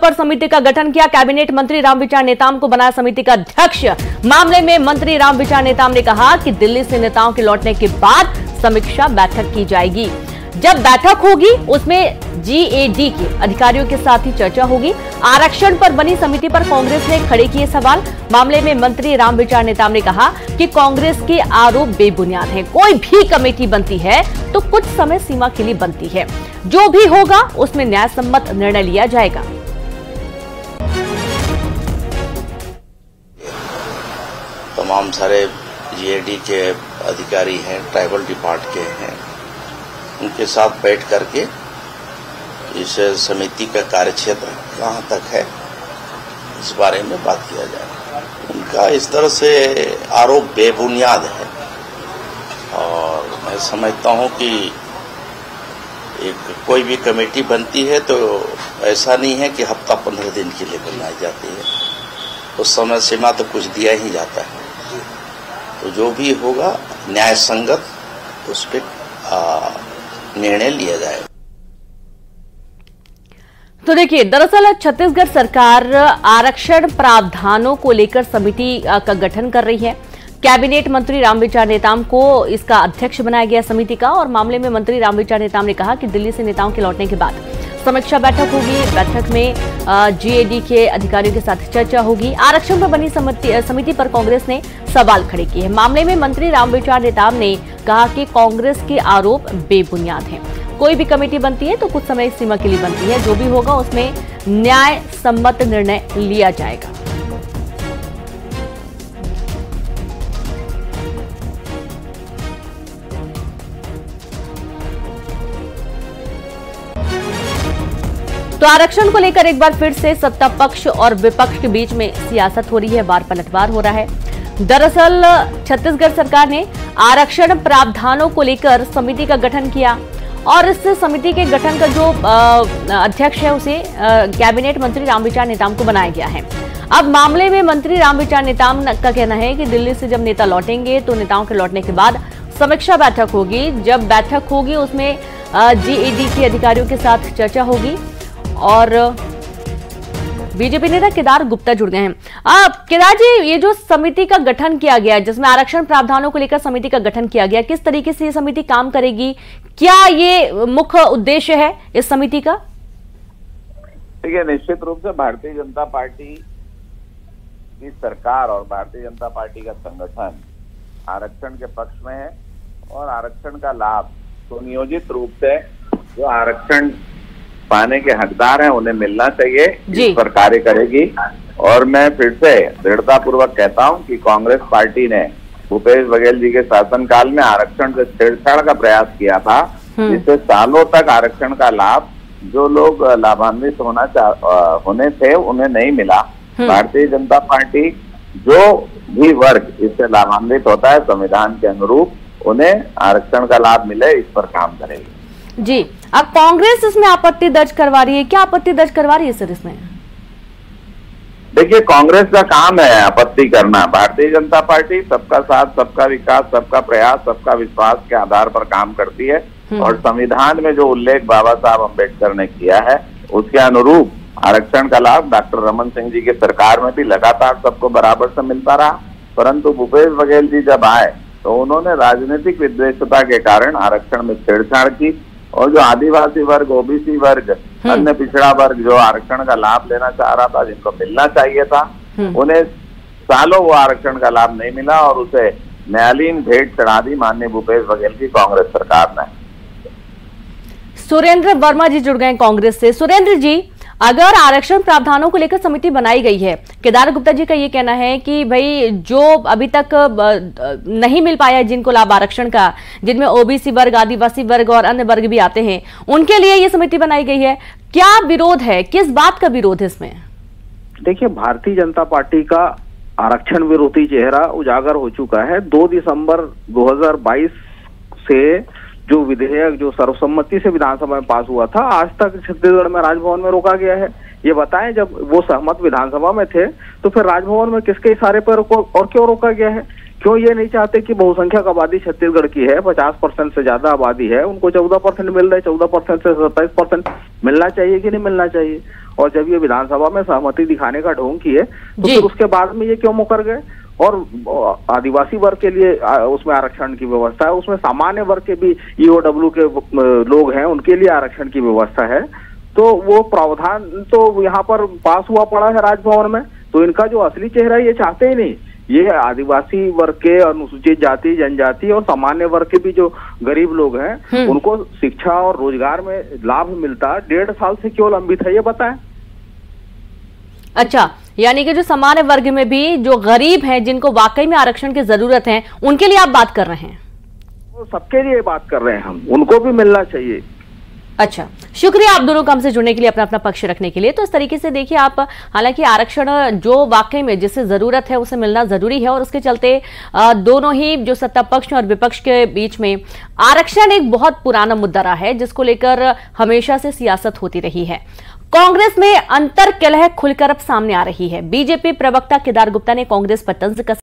पर समिति का गठन किया। कैबिनेट मंत्री रामविचार नेताम को बनाया समिति का अध्यक्ष। मामले में मंत्री रामविचार नेताम ने कहा कि दिल्ली से नेताओं के लौटने के बाद समीक्षा बैठक की जाएगी। जब बैठक होगी उसमें जीएडी के अधिकारियों के साथ ही चर्चा होगी। आरक्षण पर बनी समिति पर कांग्रेस ने खड़े किए सवाल। मामले में मंत्री रामविचार नेताम ने कहा कि कांग्रेस के आरोप बेबुनियाद हैं। कोई भी कमेटी बनती है तो कुछ समय सीमा के लिए बनती है, जो भी होगा उसमें न्याय सम्मत निर्णय लिया जाएगा। तमाम सारे जीएडी के अधिकारी हैं, ट्राइबल डिपार्ट के हैं, उनके साथ बैठ करके इस समिति का कार्यक्षेत्र कहाँ तक है इस बारे में बात किया जाए। उनका इस तरह से आरोप बेबुनियाद है और मैं समझता हूँ कि एक कोई भी कमेटी बनती है तो ऐसा नहीं है कि हफ्ता 15 दिन के लिए बनाई जाती है, उस समय सीमा तो कुछ दिया ही जाता है। तो जो भी होगा न्याय संगत उस पर निर्णय लिया जाएगा। तो देखिए, दरअसल छत्तीसगढ़ सरकार आरक्षण प्रावधानों को लेकर समिति का गठन कर रही है। कैबिनेट मंत्री रामविचार नेताम को इसका अध्यक्ष बनाया गया समिति का, और मामले में मंत्री रामविचार नेताम ने कहा कि दिल्ली से नेताओं के लौटने के बाद समीक्षा बैठक होगी। बैठक में जीएडी के अधिकारियों के साथ चर्चा होगी। आरक्षण पर बनी समिति पर कांग्रेस ने सवाल खड़े किए हैं। मामले में मंत्री रामविचार नेताम ने कहा कि कांग्रेस के आरोप बेबुनियाद हैं। कोई भी कमेटी बनती है तो कुछ समय सीमा के लिए बनती है, जो भी होगा उसमें न्याय सम्मत निर्णय लिया जाएगा। तो आरक्षण को लेकर एक बार फिर से सत्ता पक्ष और विपक्ष के बीच में सियासत हो रही है, वार पलटवार हो रहा है। दरअसल छत्तीसगढ़ सरकार ने आरक्षण प्रावधानों को लेकर समिति का गठन किया और इस समिति के गठन का जो अध्यक्ष है उसे कैबिनेट मंत्री रामविचार नेताम को बनाया गया है। अब मामले में मंत्री रामविचार नेताम का कहना है कि दिल्ली से जब नेता लौटेंगे तो नेताओं के लौटने के बाद समीक्षा बैठक होगी। जब बैठक होगी उसमें जीएडी के अधिकारियों के साथ चर्चा होगी। और बीजेपी नेता केदार गुप्ता जुड़ गए हैं। केदार जी, ये जो समिति का गठन किया गया जिसमें आरक्षण प्रावधानों को लेकर समिति का गठन किया गया, किस तरीके से ये समिति काम करेगी? क्या ये मुख्य उद्देश्य है इस समिति का? देखिए, निश्चित रूप से भारतीय जनता पार्टी की सरकार और भारतीय जनता पार्टी का संगठन आरक्षण के पक्ष में है और आरक्षण का लाभ सुनियोजित रूप से जो आरक्षण पाने के हकदार हैं उन्हें मिलना चाहिए, इस पर कार्य करेगी। और मैं फिर से दृढ़ता पूर्वक कहता हूं कि कांग्रेस पार्टी ने भूपेश बघेल जी के शासनकाल में आरक्षण से छेड़छाड़ का प्रयास किया था, जिससे सालों तक आरक्षण का लाभ जो लोग लाभान्वित होने थे उन्हें नहीं मिला। भारतीय जनता पार्टी जो भी वर्ग इससे लाभान्वित होता है संविधान के अनुरूप उन्हें आरक्षण का लाभ मिले, इस पर काम करेगी। जी, अब कांग्रेस इसमें आपत्ति दर्ज करवा रही है। क्या आपत्ति दर्ज करवा रही है सर इसमें? देखिए, कांग्रेस का काम है आपत्ति करना। भारतीय जनता पार्टी सबका साथ, सबका विकास, सबका प्रयास, सबका विश्वास के आधार पर काम करती है और संविधान में जो उल्लेख बाबा साहब अम्बेडकर ने किया है उसके अनुरूप आरक्षण का लाभ डॉक्टर रमन सिंह जी की सरकार में भी लगातार सबको बराबर से मिलता रहा। परंतु भूपेश बघेल जी जब आए तो उन्होंने राजनीतिक विद्वेषता के कारण आरक्षण में छेड़छाड़ की और जो आदिवासी वर्ग, ओबीसी वर्ग, अन्य पिछड़ा वर्ग जो आरक्षण का लाभ लेना चाह रहा था, जिनको मिलना चाहिए था, उन्हें सालों वो आरक्षण का लाभ नहीं मिला और उसे न्यायालयीन भेंट चढ़ा दी माननीय भूपेश बघेल की कांग्रेस सरकार ने। सुरेंद्र वर्मा जी जुड़ गए कांग्रेस से। सुरेंद्र जी, अगर आरक्षण प्रावधानों को लेकर समिति बनाई गई है, केदार गुप्ता जी का ये कहना है कि भाई जो अभी तक नहीं मिल पाया है जिनको लाभ आरक्षण का, जिनमें ओबीसी वर्ग, आदिवासी वर्ग और अन्य वर्ग भी आते हैं, उनके लिए ये समिति बनाई गई है। क्या विरोध है, किस बात का विरोध है इसमें? देखिए, भारतीय जनता पार्टी का आरक्षण विरोधी चेहरा उजागर हो चुका है। 2 दिसंबर 2022 से जो विधेयक जो सर्वसम्मति से विधानसभा में पास हुआ था, आज तक छत्तीसगढ़ में राजभवन में रोका गया है। ये बताएं, जब वो सहमत विधानसभा में थे तो फिर राजभवन में किसके इशारे पर और क्यों रोका गया है? क्यों ये नहीं चाहते कि बहुसंख्यक आबादी छत्तीसगढ़ की है, 50% से ज्यादा आबादी है, उनको 14% मिल रहा है, 14% से 27% मिलना चाहिए कि नहीं मिलना चाहिए? और जब ये विधानसभा में सहमति दिखाने का ढोंग किए तो जी। फिर उसके बाद में ये क्यों मुकर गए? और आदिवासी वर्ग के लिए उसमें आरक्षण की व्यवस्था है, उसमें सामान्य वर्ग के भी ईओडब्ल्यू के लोग हैं, उनके लिए आरक्षण की व्यवस्था है। तो वो प्रावधान तो यहाँ पर पास हुआ पड़ा है राजभवन में, तो इनका जो असली चेहरा ये चाहते ही नहीं। ये आदिवासी वर्ग के, अनुसूचित जाति जनजाति और सामान्य वर्ग के भी जो गरीब लोग हैं उनको शिक्षा और रोजगार में लाभ मिलता 1.5 साल से क्यों लंबित है, ये बताएं। अच्छा, यानी कि जो सामान्य वर्ग में भी जो गरीब हैं, जिनको वाकई में आरक्षण की जरूरत है, उनके लिए आप बात कर रहे हैं? वो सबके लिए बात कर रहे हैं हम, उनको भी मिलना चाहिए। अच्छा, शुक्रिया आप दोनों को हमसे जुड़ने के लिए, अपना अपना पक्ष रखने के लिए। तो इस तरीके से देखिए आप, हालांकि आरक्षण जो वाकई में जिसे जरूरत है उसे मिलना जरूरी है, और उसके चलते दोनों ही जो सत्ता पक्ष और विपक्ष के बीच में आरक्षण एक बहुत पुराना मुद्दा रहा है, जिसको लेकर हमेशा से सियासत होती रही है। कांग्रेस में अंतर कलह खुलकर अब सामने आ रही है। बीजेपी प्रवक्ता केदार गुप्ता ने कांग्रेस पर तंज कसा।